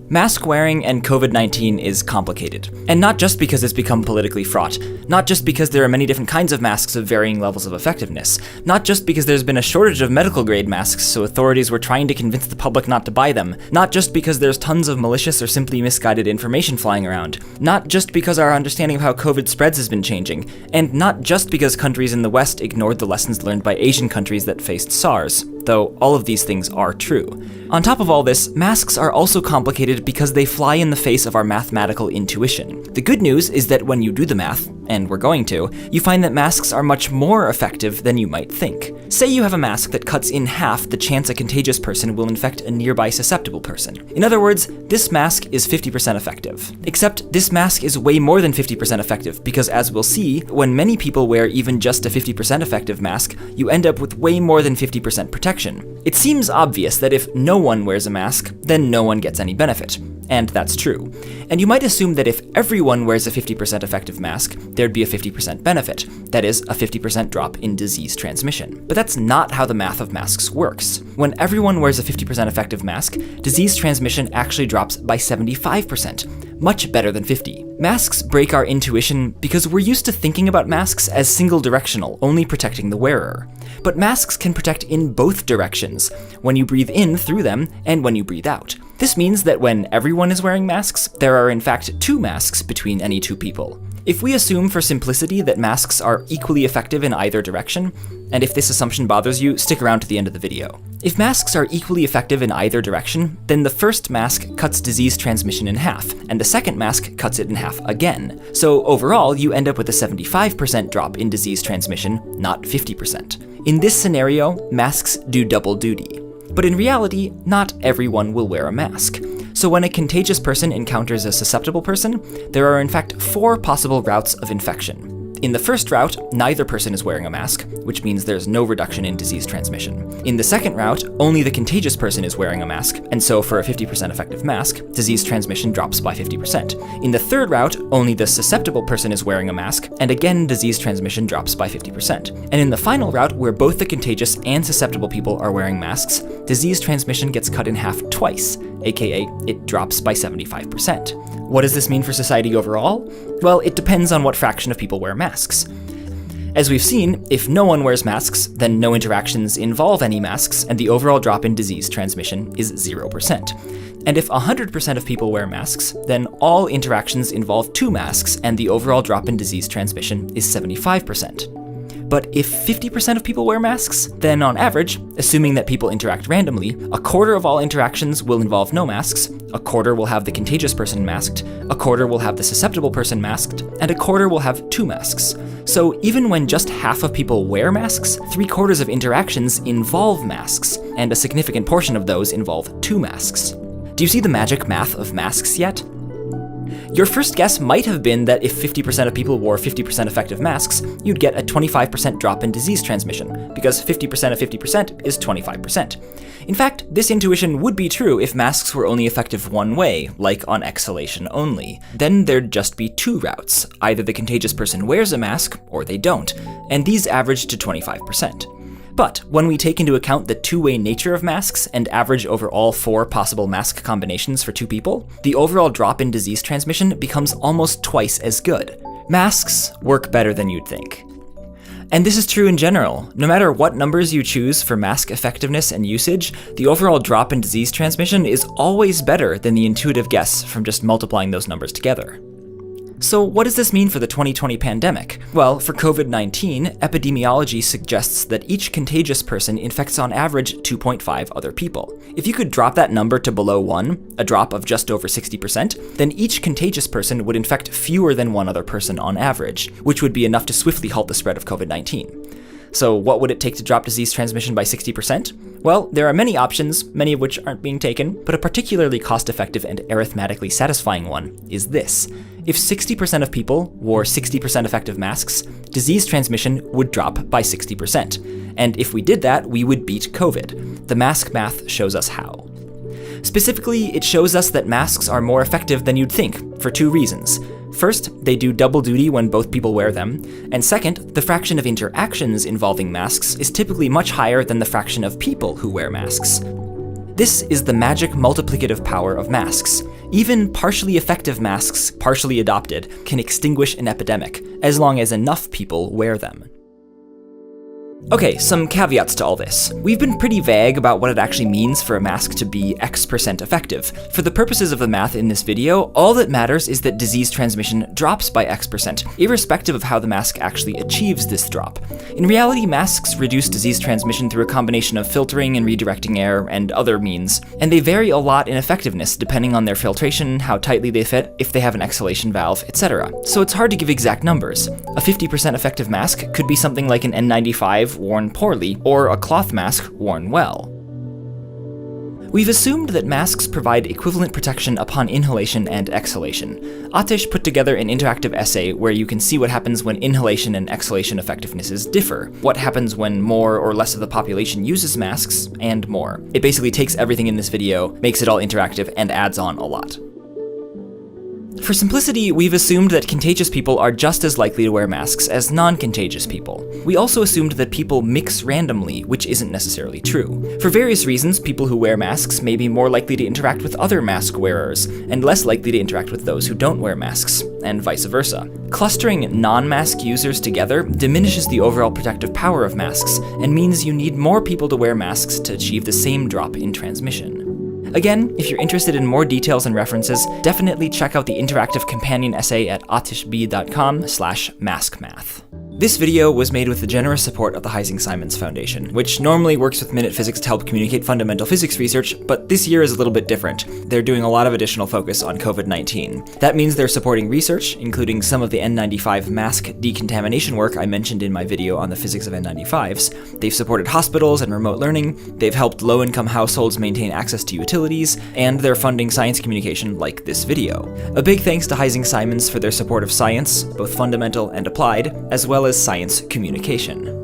Mask wearing and COVID-19 is complicated. And not just because it's become politically fraught, not just because there are many different kinds of masks of varying levels of effectiveness, not just because there's been a shortage of medical grade masks so authorities were trying to convince the public not to buy them, not just because there's tons of malicious or simply misguided information flying around, not just because our understanding of how COVID spreads has been changing, and not just because countries in the West ignored the lessons learned by Asian countries that faced SARS, though all of these things are true. On top of all this, masks are also complicated because they fly in the face of our mathematical intuition. The good news is that when you do the math, and we're going to, you find that masks are much more effective than you might think. Say you have a mask that cuts in half the chance a contagious person will infect a nearby susceptible person. In other words, this mask is 50% effective. Except this mask is way more than 50% effective because, as we'll see, when many people wear even just a 50% effective mask, you end up with way more than 50% protection. It seems obvious that if no one wears a mask, then no one gets any benefit. And that's true. And you might assume that if everyone wears a 50% effective mask, there'd be a 50% benefit. That is, a 50% drop in disease transmission. But that's not how the math of masks works. When everyone wears a 50% effective mask, disease transmission actually drops by 75%, much better than 50. Masks break our intuition because we're used to thinking about masks as single-directional, only protecting the wearer. But masks can protect in both directions, when you breathe in through them and when you breathe out. This means that when everyone is wearing masks, there are in fact 2 masks between any 2 people. If we assume for simplicity that masks are equally effective in either direction, and if this assumption bothers you, stick around to the end of the video. If masks are equally effective in either direction, then the first mask cuts disease transmission in half, and the second mask cuts it in half again. So overall, you end up with a 75% drop in disease transmission, not 50%. In this scenario, masks do double duty. But in reality, not everyone will wear a mask. So when a contagious person encounters a susceptible person, there are in fact 4 possible routes of infection. In the first route, neither person is wearing a mask, which means there's no reduction in disease transmission. In the second route, only the contagious person is wearing a mask, and so for a 50% effective mask, disease transmission drops by 50%. In the third route, only the susceptible person is wearing a mask, and again disease transmission drops by 50%. And in the final route, where both the contagious and susceptible people are wearing masks, disease transmission gets cut in half twice, aka it drops by 75%. What does this mean for society overall? Well, it depends on what fraction of people wear masks. As we've seen, if no one wears masks, then no interactions involve any masks, and the overall drop in disease transmission is 0%. And if 100% of people wear masks, then all interactions involve 2 masks, and the overall drop in disease transmission is 75%. But if 50% of people wear masks, then on average, assuming that people interact randomly, a quarter of all interactions will involve no masks, a quarter will have the contagious person masked, a quarter will have the susceptible person masked, and a quarter will have 2 masks. So even when just half of people wear masks, 3/4 of interactions involve masks, and a significant portion of those involve 2 masks. Do you see the magic math of masks yet? Your first guess might have been that if 50% of people wore 50% effective masks, you'd get a 25% drop in disease transmission, because 50% of 50% is 25%. In fact, this intuition would be true if masks were only effective one way, like on exhalation only. Then there'd just be 2 routes. Either the contagious person wears a mask, or they don't, and these average to 25%. But when we take into account the 2-way nature of masks and average over all 4 possible mask combinations for 2 people, the overall drop in disease transmission becomes almost twice as good. Masks work better than you'd think. And this is true in general. No matter what numbers you choose for mask effectiveness and usage, the overall drop in disease transmission is always better than the intuitive guess from just multiplying those numbers together. So what does this mean for the 2020 pandemic? Well, for COVID-19, epidemiology suggests that each contagious person infects on average 2.5 other people. If you could drop that number to below 1, a drop of just over 60%, then each contagious person would infect fewer than 1 other person on average, which would be enough to swiftly halt the spread of COVID-19. So what would it take to drop disease transmission by 60%? Well, there are many options, many of which aren't being taken, but a particularly cost-effective and arithmetically satisfying one is this. If 60% of people wore 60% effective masks, disease transmission would drop by 60%. And if we did that, we would beat COVID. The mask math shows us how. Specifically, it shows us that masks are more effective than you'd think, for 2 reasons. First, they do double duty when both people wear them, and second, the fraction of interactions involving masks is typically much higher than the fraction of people who wear masks. This is the magic multiplicative power of masks. Even partially effective masks, partially adopted, can extinguish an epidemic, as long as enough people wear them. Okay, some caveats to all this. We've been pretty vague about what it actually means for a mask to be X% effective. For the purposes of the math in this video, all that matters is that disease transmission drops by X%, irrespective of how the mask actually achieves this drop. In reality, masks reduce disease transmission through a combination of filtering and redirecting air and other means, and they vary a lot in effectiveness depending on their filtration, how tightly they fit, if they have an exhalation valve, etc. So it's hard to give exact numbers. A 50% effective mask could be something like an N95 worn poorly, or a cloth mask worn well. We've assumed that masks provide equivalent protection upon inhalation and exhalation. Atish put together an interactive essay where you can see what happens when inhalation and exhalation effectivenesses differ, what happens when more or less of the population uses masks, and more. It basically takes everything in this video, makes it all interactive, and adds on a lot. For simplicity, we've assumed that contagious people are just as likely to wear masks as non-contagious people. We also assumed that people mix randomly, which isn't necessarily true. For various reasons, people who wear masks may be more likely to interact with other mask wearers, and less likely to interact with those who don't wear masks, and vice versa. Clustering non-mask users together diminishes the overall protective power of masks, and means you need more people to wear masks to achieve the same drop in transmission. Again, if you're interested in more details and references, definitely check out the interactive companion essay at atishb.com/maskmath. This video was made with the generous support of the Heising-Simons Foundation, which normally works with Minute Physics to help communicate fundamental physics research, but this year is a little bit different. They're doing a lot of additional focus on COVID-19. That means they're supporting research, including some of the N95 mask decontamination work I mentioned in my video on the physics of N95s. They've supported hospitals and remote learning, they've helped low-income households maintain access to utilities, and they're funding science communication like this video. A big thanks to Heising-Simons for their support of science, both fundamental and applied, as well as science communication.